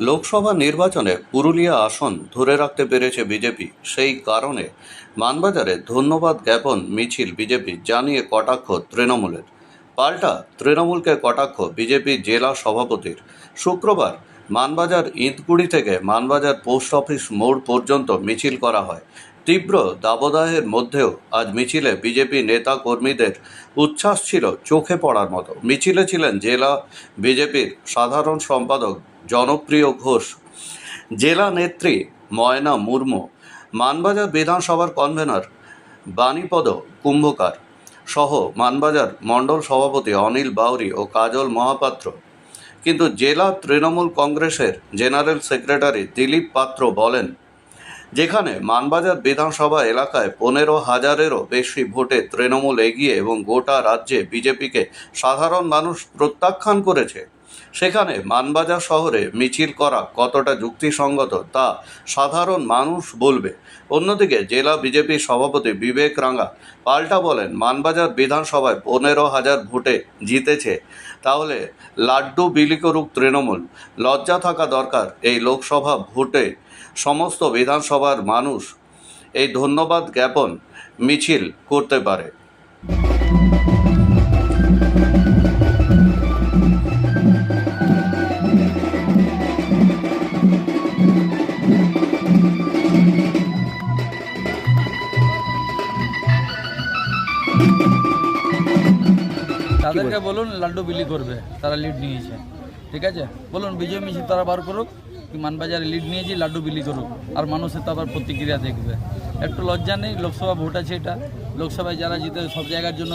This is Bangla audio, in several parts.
লোকসভা নির্বাচনে পুরুলিয়া আসন ধরে রাখতে পেরেছে বিজেপি। সেই কারণে মানবাজারে ধন্যবাদ জ্ঞাপন মিছিল বিজেপি জানিয়ে কটাক্ষ তৃণমূলের। পাল্টা তৃণমূলকে কটাক্ষ বিজেপি জেলা সভাপতির। শুক্রবার মানবাজার ইঁদকুড়ি থেকে মানবাজার পোস্ট অফিস মোড় পর্যন্ত মিছিল করা হয়। তীব্র দাবদাহের মধ্যেও আজ মিছিলে বিজেপি নেতা কর্মীদের উচ্ছ্বাস ছিল চোখে পড়ার মতো। মিছিলে ছিলেন জেলা বিজেপির সাধারণ সম্পাদক জনপ্রিয় ঘোষ, জেলা নেত্রী ময়না মুর্মু, মানবাজার বিধানসভার কনভেনর বাণীপদ কুম্ভকার সহ মানবাজার মণ্ডল সভাপতি অনিল বাউরি ও কাজল মহাপাত্র। কিন্তু জেলা তৃণমূল কংগ্রেসের জেনারেল সেক্রেটারি দিলীপ পাত্র বলেন, যেখানে মানবাজার বিধানসভা এলাকায় 15,000-এরও বেশি ভোটে তৃণমূল এগিয়ে এবং গোটা রাজ্যে বিজেপিকে সাধারণ মানুষ প্রত্যাখ্যান করেছে, সেখানে মানবাজার শহরে মিছিল করা কতটা যুক্তিসঙ্গত তা সাধারণ মানুষ বলবে। অন্যদিকে জেলা বিজেপি সভাপতি বিবেক রাঙ্গা পাল্টা বলেন, মানবাজার বিধানসভায় 15,000 ভোটে জিতেছে, তাহলে লাড্ডু বিলি করুক তৃণমূল। লজ্জা থাকা দরকার। এই লোকসভা ভোটে সমস্ত বিধানসভার মানুষ এই ধন্যবাদ জ্ঞাপন মিছিল করতে পারে। তাদেরকে বলুন লাড্ডু বিলি করবে, তারা লিড নিয়েছে, ঠিক আছে, বলুন বিজয় মিছিল তারা বার করুক, মানবাজারে লিড নিয়েছি, লাড্ডু বিলি করুক, আর মানুষের তো আবার প্রতিক্রিয়া দেখবে। একটু লজ্জা নেই? লোকসভা ভোট আছে, এটা লোকসভায় যারা জিতে সব জায়গার জন্য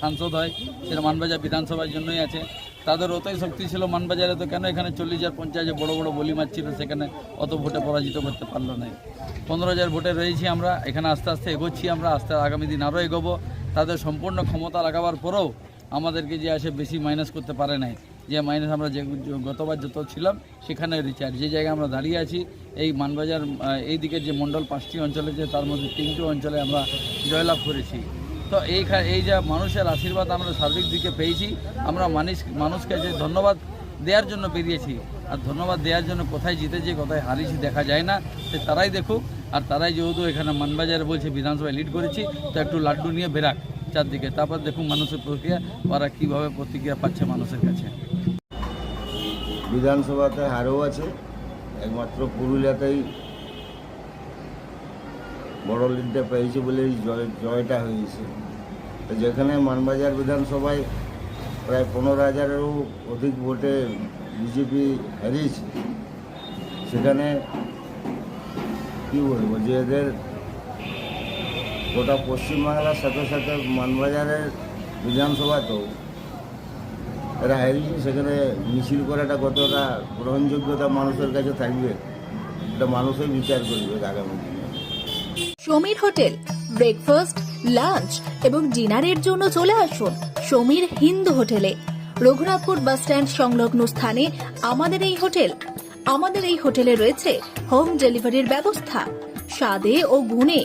সাংসদ হয়, সেটা মানবাজার বিধানসভার জন্যই আছে। তাদের অতই শক্তি ছিল মানবাজারে, তো কেন এখানে 40,000-50,000 বড় বড় বলি মারছিল, সেখানে অত ভোটে পরাজিত করতে পারলো না। 15,000 ভোটে রয়েছি আমরা, এখানে আস্তে আস্তে এগোচ্ছি, আমরা আগামী দিন আরও এগোবো। তাদের সম্পূর্ণ ক্ষমতা লাগাবার পরেও আমাদেরকে যে আসে বেশি মাইনাস করতে পারে নাই, যে মাইনাস আমরা যে গতবার যত ছিলাম সেখানে রিচার্জ। যে জায়গায় আমরা দাঁড়িয়ে আছি, এই মানবাজার এই দিকের যে মণ্ডল 5টি অঞ্চলে, যে তার মধ্যে 3টি অঞ্চলে আমরা জয়লাভ করেছি। তো এই যা মানুষের আশীর্বাদ আমরা সার্বিক দিকে পেয়েছি, আমরা মানুষকে যে ধন্যবাদ দেওয়ার জন্য বেরিয়েছি, আর ধন্যবাদ দেওয়ার জন্য কোথায় জিতেছি কোথায় হারিয়েছি দেখা যায় না, সে তারাই দেখুক। আর তারাই যেহেতু এখানে মানবাজারে বলছে বিধানসভায় লিড করেছি, তো একটু লাড্ডু নিয়ে বেরাক চারদিকে, তারপর দেখুন মানুষের প্রক্রিয়া, ওরা কীভাবে প্রতিক্রিয়া পাচ্ছে মানুষের কাছে। বিধানসভাতে হারও আছে, একমাত্র পুরুলিয়াতেই বড় লিডটা পেয়েছে বলে জয়টা হয়েছে। তো যেখানে মানবাজার বিধানসভায় প্রায় 15,000-এরও অধিক ভোটে বিজেপি হারিয়েছে, সেখানে কী বলবো যে এদের গোটা পশ্চিমবাংলার সাথে সাথে মানবাজারের বিধানসভাতেও এরা হারিয়েছে। সেখানে মিছিল করাটা কতটা গ্রহণযোগ্যতা মানুষের কাছে থাকবে, এটা মানুষই বিচার করবে আগামী দিনে। সমীর হোটেল ব্রেকফাস্ট, লাঞ্চ এবং ডিনারের জন্য চলে আসুন সমীর হিন্দু হোটেলে। রঘুনাথপুর বাস স্ট্যান্ড সংলগ্ন স্থানে আমাদের এই হোটেলে রয়েছে হোম ডেলিভারির ব্যবস্থা। স্বাদে ও গুণে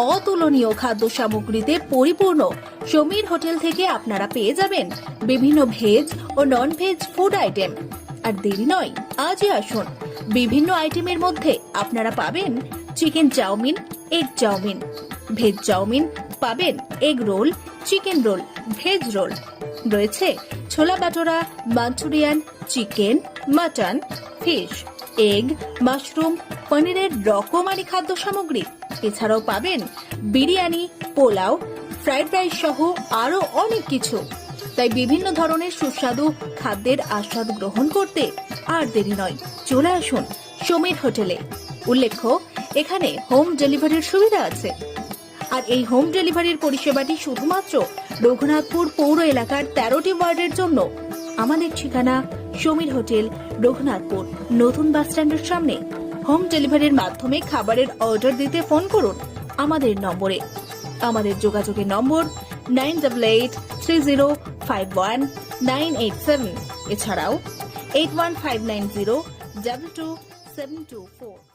অতুলনীয় খাদ্য সামগ্রীতে পরিপূর্ণ সমীর হোটেল থেকে আপনারা পেয়ে যাবেন বিভিন্ন ভেজ ও নন ভেজ ফুড আইটেম। আর দেরি নয়, আজই আসুন। বিভিন্ন আইটেমের মধ্যে আপনারা পাবেন chicken chowmein, egg chowmein, veg chowmein, পাবেন egg roll, chicken roll, veg roll, রয়েছে ছোলা bhatura, manchurian, chicken, mutton, fish, egg, mushroom, পনিরের রকমারি খাদ্য সামগ্রী। এছাড়াও পাবেন বিরিয়ানি, পোলাও, ফ্রাইড রাইস সহ আরো অনেক কিছু। তাই বিভিন্ন ধরনের সুস্বাদু খাদ্যের আস্বাদ গ্রহণ করতে আর দেরি নয়, চলে আসুন সমীর হোটেলে। উল্লেখ্য, এখানে হোম ডেলিভারির সুবিধা আছে। আর এই হোম ডেলিভারির পরিষেবাটি শুধুমাত্র রঘুনাথপুর পৌর এলাকার 13টি ওয়ার্ডের জন্য। আমাদের ঠিকানা সমীর হোটেল, রঘুনাথপুর নতুন বাস স্ট্যান্ডের সামনে। হোম ডেলিভারির মাধ্যমে খাবারের অর্ডার দিতে ফোন করুন আমাদের নম্বরে। আমাদের যোগাযোগের নম্বর 9883051987, এছাড়াও 81590222724।